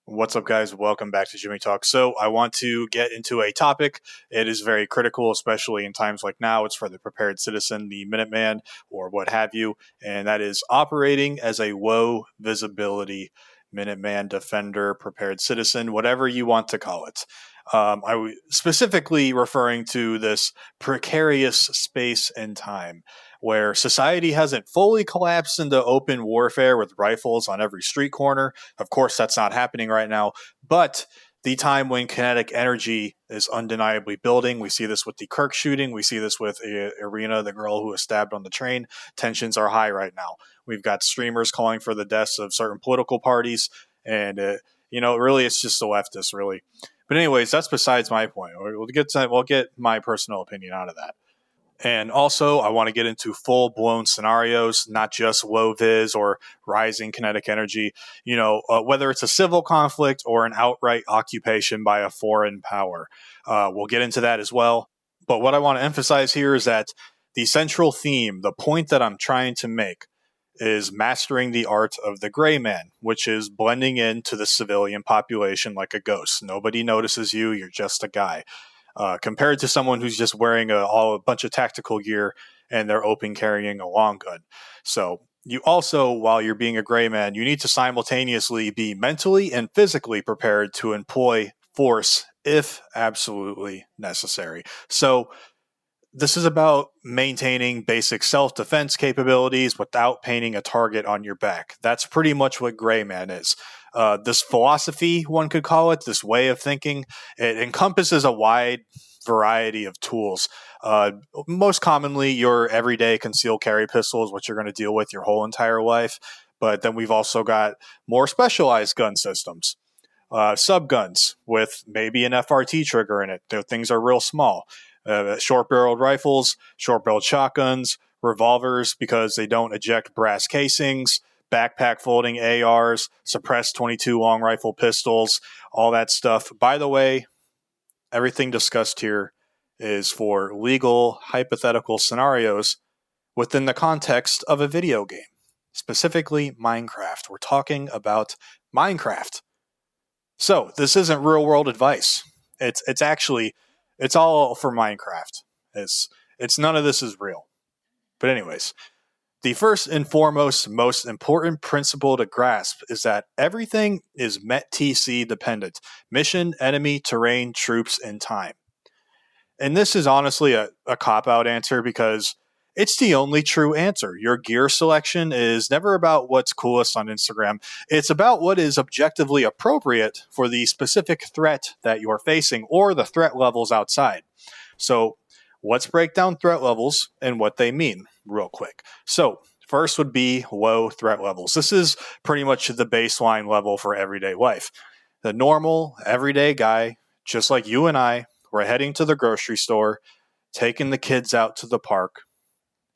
What's up, guys? Welcome back to Jimmy Talk. So, I want to get into a topic. It is very critical, especially in times like now. It's for the prepared citizen, the Minuteman, or what have you, and that is operating as a low visibility Minuteman, defender, prepared citizen, whatever you want to call it. I was specifically referring to this precarious space and time where society hasn't fully collapsed into open warfare with rifles on every street corner. Of course, that's not happening right now, but the time when kinetic energy is undeniably building. We see this with the Kirk shooting. We see this with Irina, the girl who was stabbed on the train. Tensions are high right now. We've got streamers calling for the deaths of certain political parties. And, really, it's just the leftists, really. But anyways, that's besides my point. We'll get my personal opinion out of that. And also, I want to get into full-blown scenarios, not just low-vis or rising kinetic energy, whether it's a civil conflict or an outright occupation by a foreign power. We'll get into that as well. But what I want to emphasize here is that the central theme, the point that I'm trying to make, is mastering the art of the gray man, which is blending into the civilian population like a ghost. Nobody notices you. You're just a guy. Compared to someone who's just wearing a bunch of tactical gear and they're open carrying a long gun. So you also, while you're being a gray man, you need to simultaneously be mentally and physically prepared to employ force if absolutely necessary. So this is about maintaining basic self-defense capabilities without painting a target on your back. That's pretty much what gray man is. This philosophy, one could call it, this way of thinking, it encompasses a wide variety of tools. Most commonly, your everyday concealed carry pistol is what you're going to deal with your whole entire life. But then we've also got more specialized gun systems, subguns with maybe an FRT trigger in it. Their things are real small. Short-barreled rifles, short-barreled shotguns, revolvers because they don't eject brass casings, backpack folding ARs, suppressed 22 long rifle pistols, all that stuff. By the way, everything discussed here is for legal hypothetical scenarios within the context of a video game, specifically Minecraft. We're talking about Minecraft. So this isn't real-world advice. It's all for Minecraft. It's none of this is real. But anyways, the first and foremost, most important principle to grasp is that everything is METT-TC dependent. Mission, enemy, terrain, troops, and time. And this is honestly a cop-out answer because it's the only true answer. Your gear selection is never about what's coolest on Instagram. It's about what is objectively appropriate for the specific threat that you're facing or the threat levels outside. So let's break down threat levels and what they mean real quick. So first would be low threat levels. This is pretty much the baseline level for everyday life. The normal, everyday guy, just like you and I, we're heading to the grocery store, taking the kids out to the park.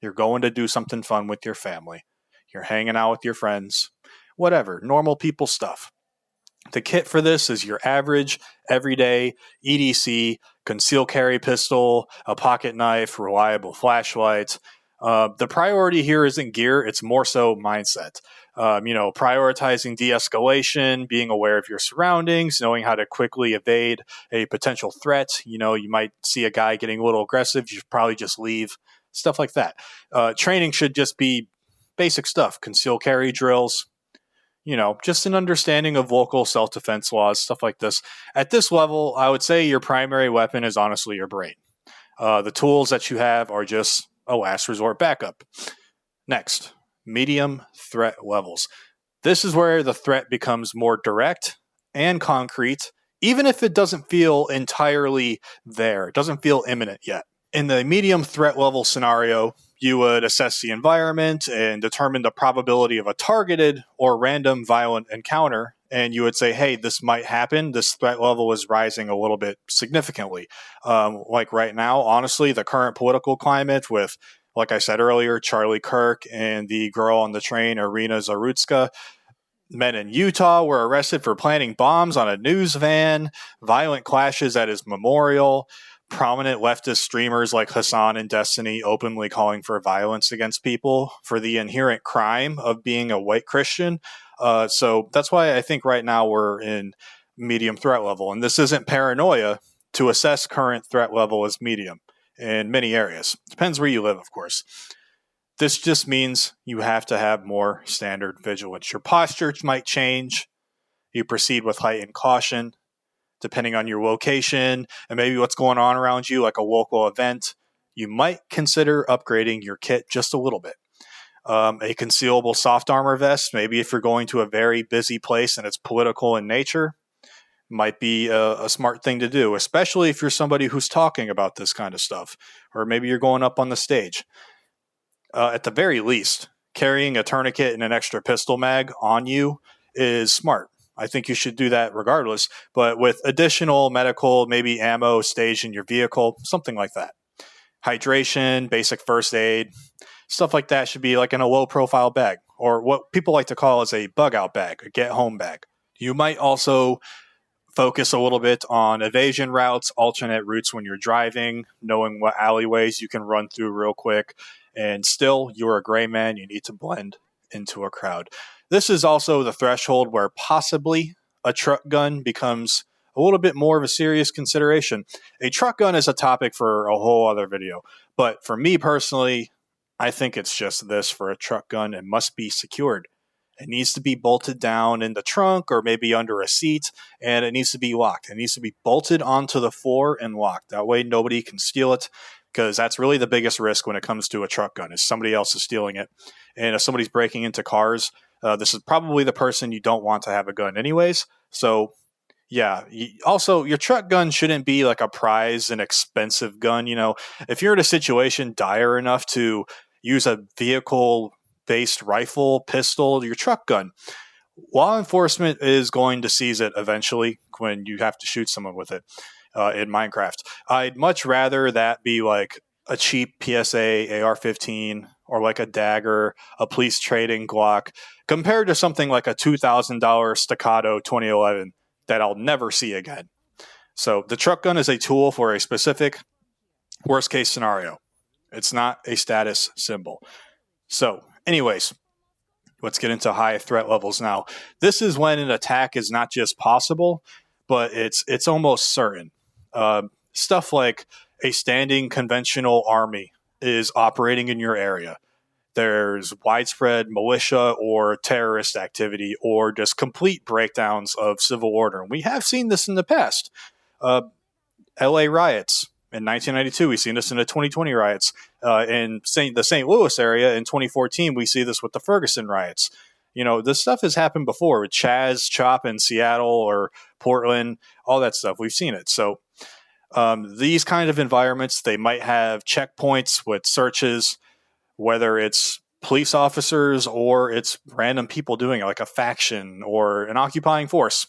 You're going to do something fun with your family. You're hanging out with your friends. Whatever, normal people stuff. The kit for this is your average, everyday, EDC, concealed carry pistol, a pocket knife, reliable flashlight. The priority here isn't gear, it's more so mindset. Prioritizing de-escalation, being aware of your surroundings, knowing how to quickly evade a potential threat. You might see a guy getting a little aggressive, you should probably just leave. Stuff like that. Training should just be basic stuff, concealed carry drills, just an understanding of local self-defense laws, stuff like this. At this level, I would say your primary weapon is honestly your brain. The tools that you have are just a last resort backup. Next, medium threat levels. This is where the threat becomes more direct and concrete, even if it doesn't feel entirely there. It doesn't feel imminent yet. In the medium threat level scenario, you would assess the environment and determine the probability of a targeted or random violent encounter. And you would say, hey, this might happen. This threat level is rising a little bit significantly. Like right now, honestly, the current political climate with, like I said earlier, Charlie Kirk and the girl on the train, Irina Zarutska, men in Utah were arrested for planting bombs on a news van, violent clashes at his memorial. prominent leftist streamers like Hassan and Destiny openly calling for violence against people for the inherent crime of being a white Christian. So that's why I think right now we're in medium threat level. And this isn't paranoia. To assess current threat level as medium in many areas. Depends where you live, of course. This just means you have to have more standard vigilance. Your posture might change. You proceed with heightened caution, depending on your location and maybe what's going on around you, like a local event. You might consider upgrading your kit just a little bit. A concealable soft armor vest, maybe if you're going to a very busy place and it's political in nature, might be a smart thing to do, especially if you're somebody who's talking about this kind of stuff, or maybe you're going up on the stage. At the very least, carrying a tourniquet and an extra pistol mag on you is smart. I think you should do that regardless, but with additional medical, maybe ammo staged in your vehicle, something like that. Hydration, basic first aid, stuff like that should be like in a low-profile bag, or what people like to call as a bug-out bag, a get-home bag. You might also focus a little bit on evasion routes, alternate routes when you're driving, knowing what alleyways you can run through real quick. And still, you're a gray man. You need to blend into a crowd. This is also the threshold where possibly a truck gun becomes a little bit more of a serious consideration. A truck gun is a topic for a whole other video. But for me personally, I think it's just this for a truck gun. It must be secured. It needs to be bolted down in the trunk or maybe under a seat, and it needs to be locked. It needs to be bolted onto the floor and locked. That way nobody can steal it, because that's really the biggest risk when it comes to a truck gun, is somebody else is stealing it. And if somebody's breaking into cars, this is probably the person you don't want to have a gun anyways. So yeah, also your truck gun shouldn't be like a prized and expensive gun. You know, if you're in a situation dire enough to use a vehicle-based rifle, pistol, your truck gun, law enforcement is going to seize it eventually when you have to shoot someone with it in Minecraft. I'd much rather that be like a cheap PSA AR-15 or like a dagger, a police trading Glock, compared to something like a $2,000 Staccato 2011 that I'll never see again. So the truck gun is a tool for a specific worst case scenario. It's not a status symbol. So anyways, let's get into high threat levels now. This is when an attack is not just possible, but it's almost certain. Stuff like a standing conventional army is operating in your area. There's widespread militia or terrorist activity or just complete breakdowns of civil order. And we have seen this in the past. LA riots in 1992. We've seen this in the 2020 riots. In the St. Louis area in 2014, we see this with the Ferguson riots. You know, this stuff has happened before with Chaz, Chop in Seattle or Portland, all that stuff. We've seen it. So these kind of environments, they might have checkpoints with searches, whether it's police officers or it's random people doing it, like a faction or an occupying force.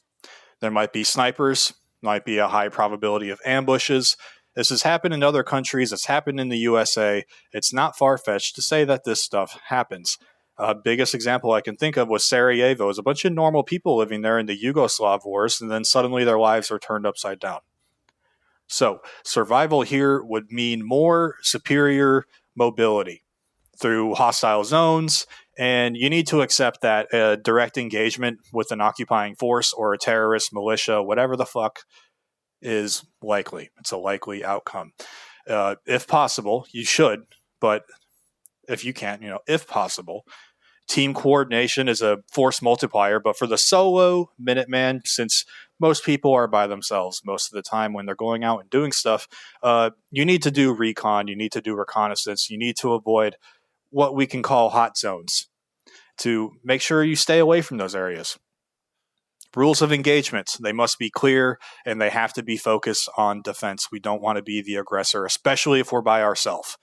There might be snipers, might be a high probability of ambushes. This has happened in other countries. It's happened in the USA. It's not far-fetched to say that this stuff happens. Biggest example I can think of was Sarajevo. It was a bunch of normal people living there in the Yugoslav wars, and then suddenly their lives are turned upside down. So survival here would mean more superior mobility through hostile zones, and you need to accept that direct engagement with an occupying force or a terrorist militia, whatever the fuck, is likely. It's a likely outcome. If possible, you should, but if you can't, if possible, team coordination is a force multiplier. But for the solo Minuteman, since most people are by themselves most of the time when they're going out and doing stuff, you need to do recon, you need to do reconnaissance, you need to avoid what we can call hot zones to make sure you stay away from those areas. Rules of engagement, they must be clear and they have to be focused on defense. We don't want to be the aggressor, especially if we're by ourselves.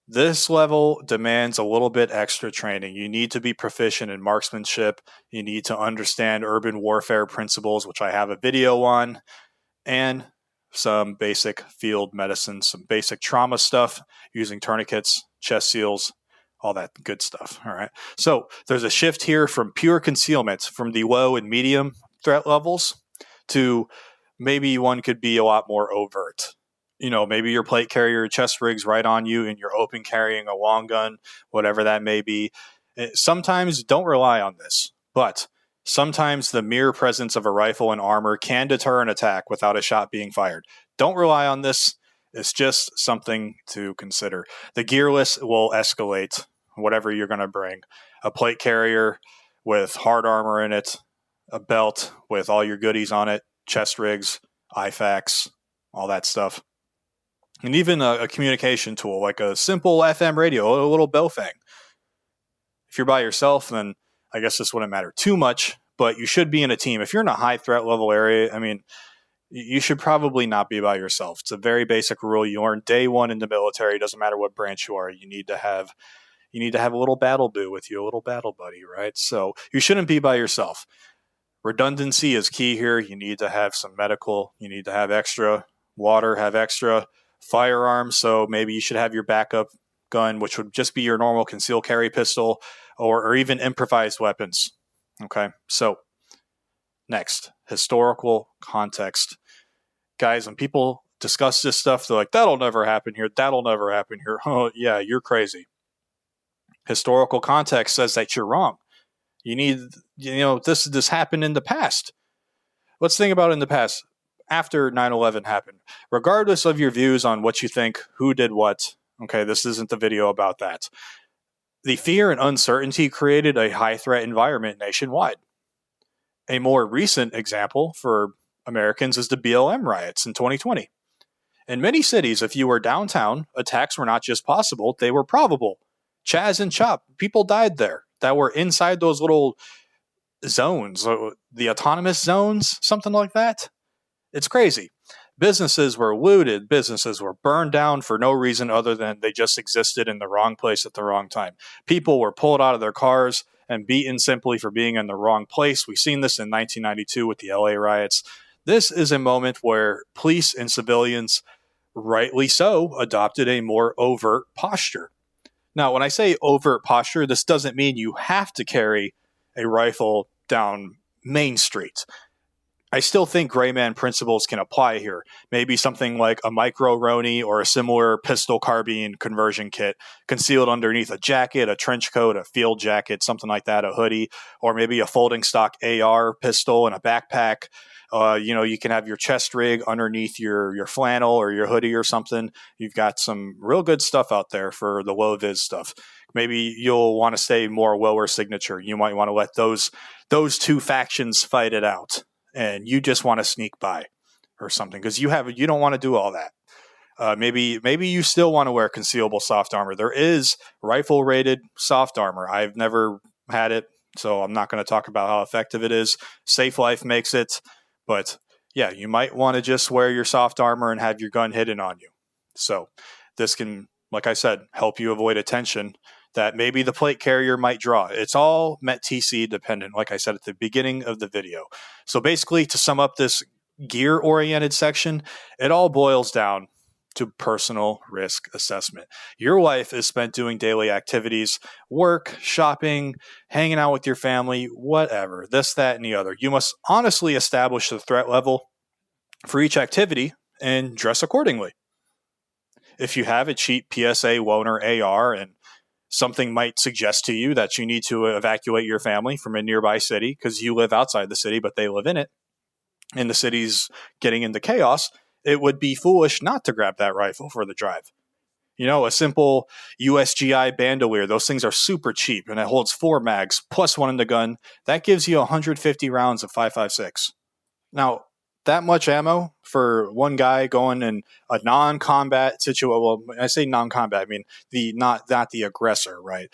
This level demands a little bit extra training. You need to be proficient in marksmanship. You need to understand urban warfare principles, which I have a video on, and some basic field medicine, some basic trauma stuff using tourniquets, chest seals, all that good stuff. All right. So there's a shift here from pure concealment from the low and medium threat levels to maybe one could be a lot more overt. maybe your plate carrier chest rig's right on you and you're open carrying a long gun, whatever that may be. Sometimes don't rely on this, but sometimes the mere presence of a rifle and armor can deter an attack without a shot being fired. Don't rely on this. It's just something to consider. The gear list will escalate whatever you're going to bring. A plate carrier with hard armor in it, a belt with all your goodies on it, chest rigs, IFAKs, all that stuff. And even a communication tool like a simple FM radio, a little Bofang. If you're by yourself, then I guess this wouldn't matter too much, but you should be in a team. If you're in a high threat level area, you should probably not be by yourself. It's a very basic rule you learn day one in the military. It doesn't matter what branch you are. You need to have a little battle boo with you, a little battle buddy, right? So you shouldn't be by yourself. Redundancy is key here. You need to have some medical. You need to have extra water, have extra firearms. So maybe you should have your backup gun, which would just be your normal concealed carry pistol or even improvised weapons. Okay, so next, historical context. Guys, when people discuss this stuff, they're like, that'll never happen here. That'll never happen here. Oh, yeah, you're crazy. Historical context says that you're wrong. You need, this happened in the past. Let's think about in the past, after 9/11 happened. Regardless of your views on what you think, who did what, okay, this isn't the video about that. The fear and uncertainty created a high threat environment nationwide. A more recent example for Americans is the BLM riots in 2020. In many cities, if you were downtown, attacks were not just possible, they were probable. Chaz and Chop, people died there that were inside those little zones, the autonomous zones, something like that. It's crazy. Businesses were looted. Businesses were burned down for no reason other than they just existed in the wrong place at the wrong time. People were pulled out of their cars and beaten simply for being in the wrong place. We've seen this in 1992 with the LA riots. This is a moment where police and civilians, rightly so, adopted a more overt posture. Now, when I say overt posture, this doesn't mean you have to carry a rifle down Main Street. I still think gray man principles can apply here. Maybe something like a micro Roni or a similar pistol carbine conversion kit concealed underneath a jacket, a trench coat, a field jacket, something like that, a hoodie, or maybe a folding stock AR pistol in a backpack. You can have your chest rig underneath your flannel or your hoodie or something. You've got some real good stuff out there for the Low-Vis stuff. Maybe you'll want to stay more lower signature. You might want to let those two factions fight it out, and you just want to sneak by or something because you don't want to do all that. Maybe you still want to wear concealable soft armor. There is rifle rated soft armor. I've never had it, so I'm not going to talk about how effective it is. Safe Life makes it. But yeah, you might want to just wear your soft armor and have your gun hidden on you. So this can, like I said, help you avoid attention that maybe the plate carrier might draw. It's all METT-TC dependent, like I said at the beginning of the video. So basically, to sum up this gear-oriented section, it all boils down to personal risk assessment. Your life is spent doing daily activities, work, shopping, hanging out with your family, whatever, this, that, and the other. You must honestly establish the threat level for each activity and dress accordingly. If you have a cheap PSA loaner AR and something might suggest to you that you need to evacuate your family from a nearby city because you live outside the city, but they live in it, and the city's getting into chaos, it would be foolish not to grab that rifle for the drive. A simple USGI bandolier, those things are super cheap, and it holds 4 mags plus one in the gun. That gives you 150 rounds of 5.56. Now, that much ammo for one guy going in a non-combat situation. Well, when I say non-combat, I mean not the aggressor, right?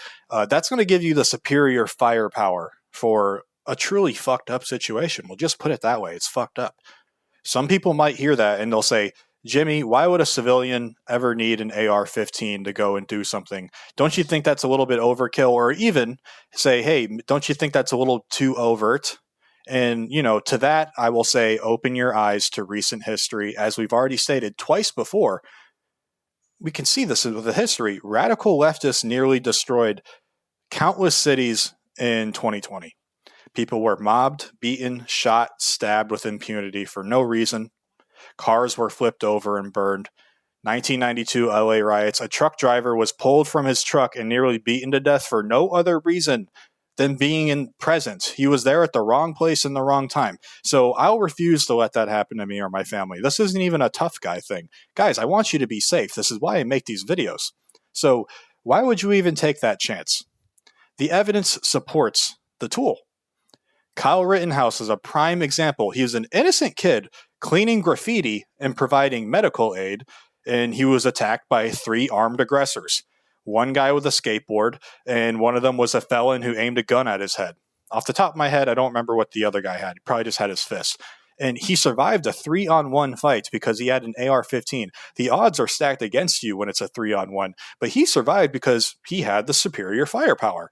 That's going to give you the superior firepower for a truly fucked up situation. We'll just put it that way. It's fucked up. Some people might hear that and they'll say, Jimmy, why would a civilian ever need an AR-15 to go and do something? Don't you think that's a little bit overkill? Or even say, hey, don't you think that's a little too overt? And, to that, I will say, open your eyes to recent history. As we've already stated twice before, we can see this with the history. Radical leftists nearly destroyed countless cities in 2020. People were mobbed, beaten, shot, stabbed with impunity for no reason. Cars were flipped over and burned. 1992 LA riots. A truck driver was pulled from his truck and nearly beaten to death for no other reason than being present. He was there at the wrong place in the wrong time. So I'll refuse to let that happen to me or my family. This isn't even a tough guy thing. Guys, I want you to be safe. This is why I make these videos. So why would you even take that chance? The evidence supports the tool. Kyle Rittenhouse is a prime example. He was an innocent kid cleaning graffiti and providing medical aid, and he was attacked by 3 armed aggressors. One guy with a skateboard, and one of them was a felon who aimed a gun at his head. Off the top of my head, I don't remember what the other guy had. He probably just had his fist. And he survived a 3-on-1 fight because he had an AR-15. The odds are stacked against you when it's a 3-on-1, but he survived because he had the superior firepower.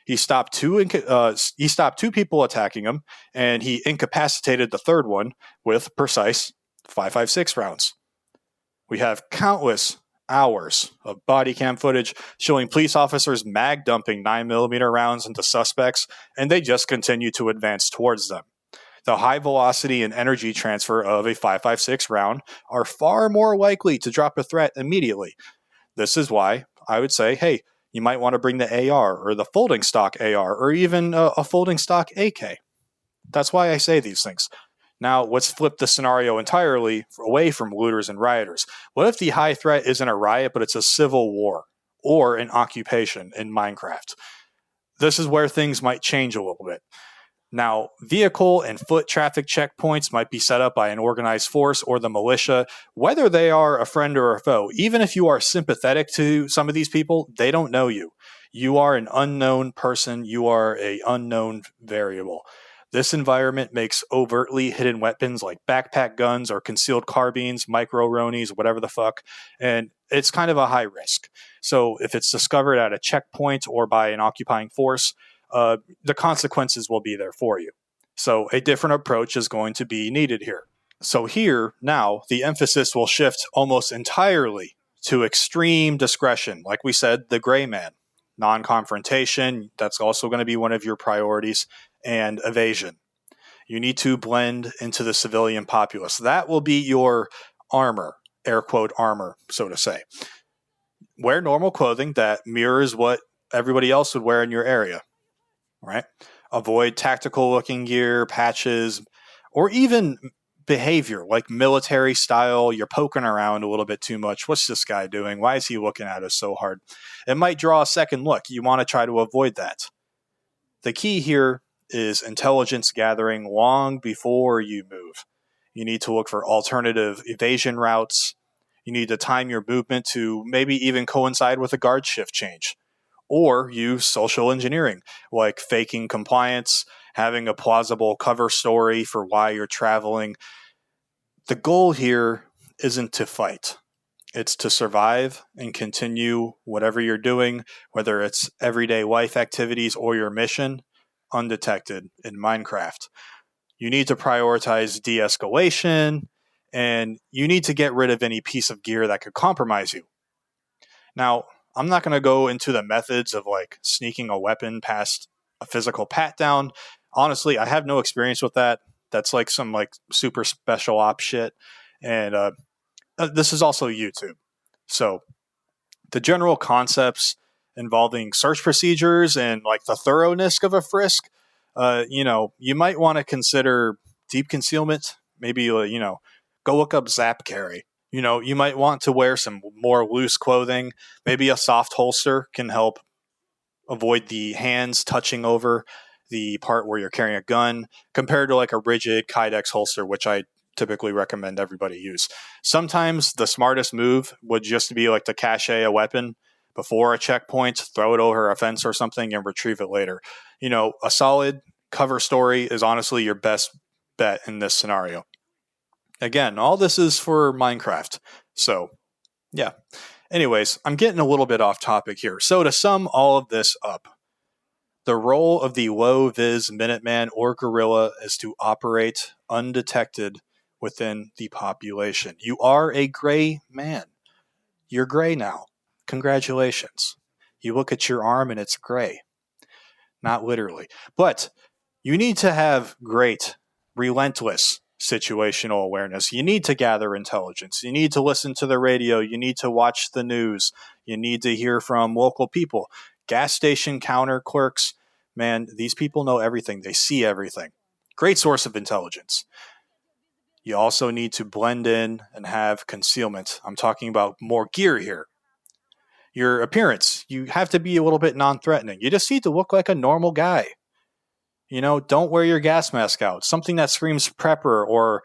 He stopped two people attacking him, and he incapacitated the third one with precise 5.56 rounds. We have countless hours of body cam footage showing police officers mag dumping 9mm rounds into suspects, and they just continue to advance towards them. The high velocity and energy transfer of a 5.56 round are far more likely to drop a threat immediately. This is why I would say, hey, you might want to bring the AR or the folding stock AR or even a folding stock AK. That's why I say these things. Now, let's flip the scenario entirely away from looters and rioters. What if the high threat isn't a riot, but it's a civil war or an occupation in Minecraft? This is where things might change a little bit. Now, vehicle and foot traffic checkpoints might be set up by an organized force or the militia, whether they are a friend or a foe. Even if you are sympathetic to some of these people, they don't know you. You are an unknown person. You are an unknown variable. This environment makes overtly hidden weapons like backpack guns or concealed carbines, micro-ronies, whatever the fuck, and it's kind of a high risk. So if it's discovered at a checkpoint or by an occupying force, the consequences will be there for you. So a different approach is going to be needed here. So here, now, the emphasis will shift almost entirely to extreme discretion. Like we said, the gray man. Non-confrontation, that's also going to be one of your priorities, and evasion. You need to blend into the civilian populace. That will be your armor, air quote armor, so to say. Wear normal clothing that mirrors what everybody else would wear in your area. Right? Avoid tactical looking gear, patches, or even behavior like military style. You're poking around a little bit too much. What's this guy doing? Why is he looking at us so hard? It might draw a second look. You want to try to avoid that. The key here is intelligence gathering long before you move. You need to look for alternative evasion routes. You need to time your movement to maybe even coincide with a guard shift change. Or use social engineering, like faking compliance, having a plausible cover story for why you're traveling. The goal here isn't to fight. It's to survive and continue whatever you're doing, whether it's everyday life activities or your mission, undetected in Minecraft. You need to prioritize de-escalation, and you need to get rid of any piece of gear that could compromise you. Now, I'm not going to go into the methods of like sneaking a weapon past a physical pat down. Honestly, I have no experience with that. That's like some like super special ops shit. And this is also YouTube. So the general concepts involving search procedures and like the thoroughness of a frisk, you might want to consider deep concealment. Maybe, go look up zap carry. You might want to wear some more loose clothing. Maybe a soft holster can help avoid the hands touching over the part where you're carrying a gun compared to like a rigid Kydex holster, which I typically recommend everybody use. Sometimes the smartest move would just be like to cache a weapon before a checkpoint, throw it over a fence or something and retrieve it later. A solid cover story is honestly your best bet in this scenario. Again, all this is for Minecraft. So, yeah. Anyways, I'm getting a little bit off topic here. So to sum all of this up, the role of the Low-Vis Minuteman or guerrilla is to operate undetected within the population. You are a gray man. You're gray now. Congratulations. You look at your arm and it's gray. Not literally. But you need to have great, relentless situational awareness. You need to gather intelligence. You need to listen to the radio. You need to watch the news. You need to hear from local people. Gas station counter clerks, man, these people know everything. They see everything. Great source of intelligence. You also need to blend in and have concealment. I'm talking about more gear here. Your appearance, you have to be a little bit non-threatening. You just need to look like a normal guy. Don't wear your gas mask out. Something that screams prepper or,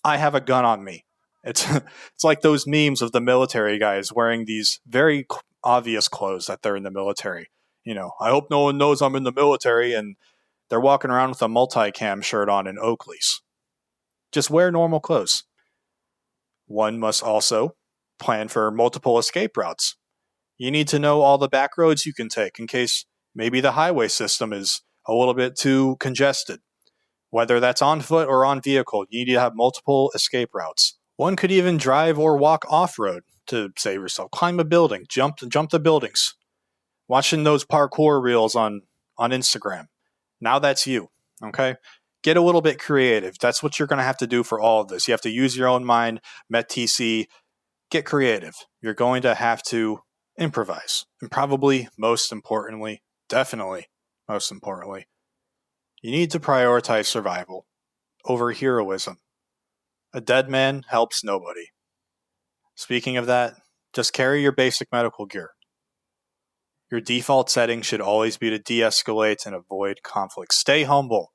I have a gun on me. It's like those memes of the military guys wearing these very obvious clothes that they're in the military. I hope no one knows I'm in the military, and they're walking around with a multicam shirt on in Oakley's. Just wear normal clothes. One must also plan for multiple escape routes. You need to know all the back roads you can take in case maybe the highway system is a little bit too congested. Whether that's on foot or on vehicle, you need to have multiple escape routes. One could even drive or walk off-road to save yourself. Climb a building, jump the buildings. Watching those parkour reels on Instagram. Now that's you, okay? Get a little bit creative. That's what you're going to have to do for all of this. You have to use your own mind, METT-TC, get creative. You're going to have to improvise. And probably most importantly, definitely most importantly, you need to prioritize survival over heroism. A dead man helps nobody. Speaking of that, just carry your basic medical gear. Your default setting should always be to de-escalate and avoid conflict. Stay humble.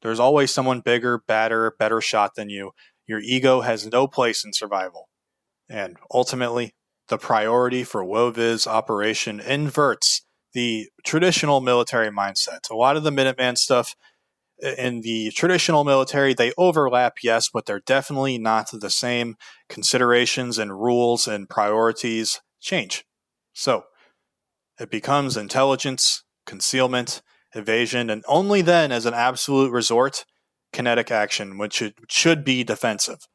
There's always someone bigger, badder, better shot than you. Your ego has no place in survival. And ultimately, the priority for Low-Vis operation inverts the traditional military mindset. A lot of the Minuteman stuff in the traditional military, they overlap, yes, but they're definitely not the same. Considerations and rules and priorities change. So it becomes intelligence, concealment, evasion, and only then, as an absolute resort, kinetic action, which should be defensive.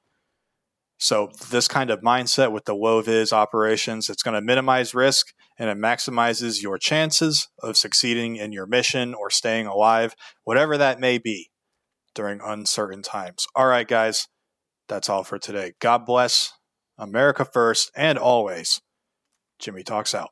So this kind of mindset with the Low-Vis operations, it's going to minimize risk and it maximizes your chances of succeeding in your mission or staying alive, whatever that may be during uncertain times. All right, guys, that's all for today. God bless, America first, and always. Jimmy Talks out.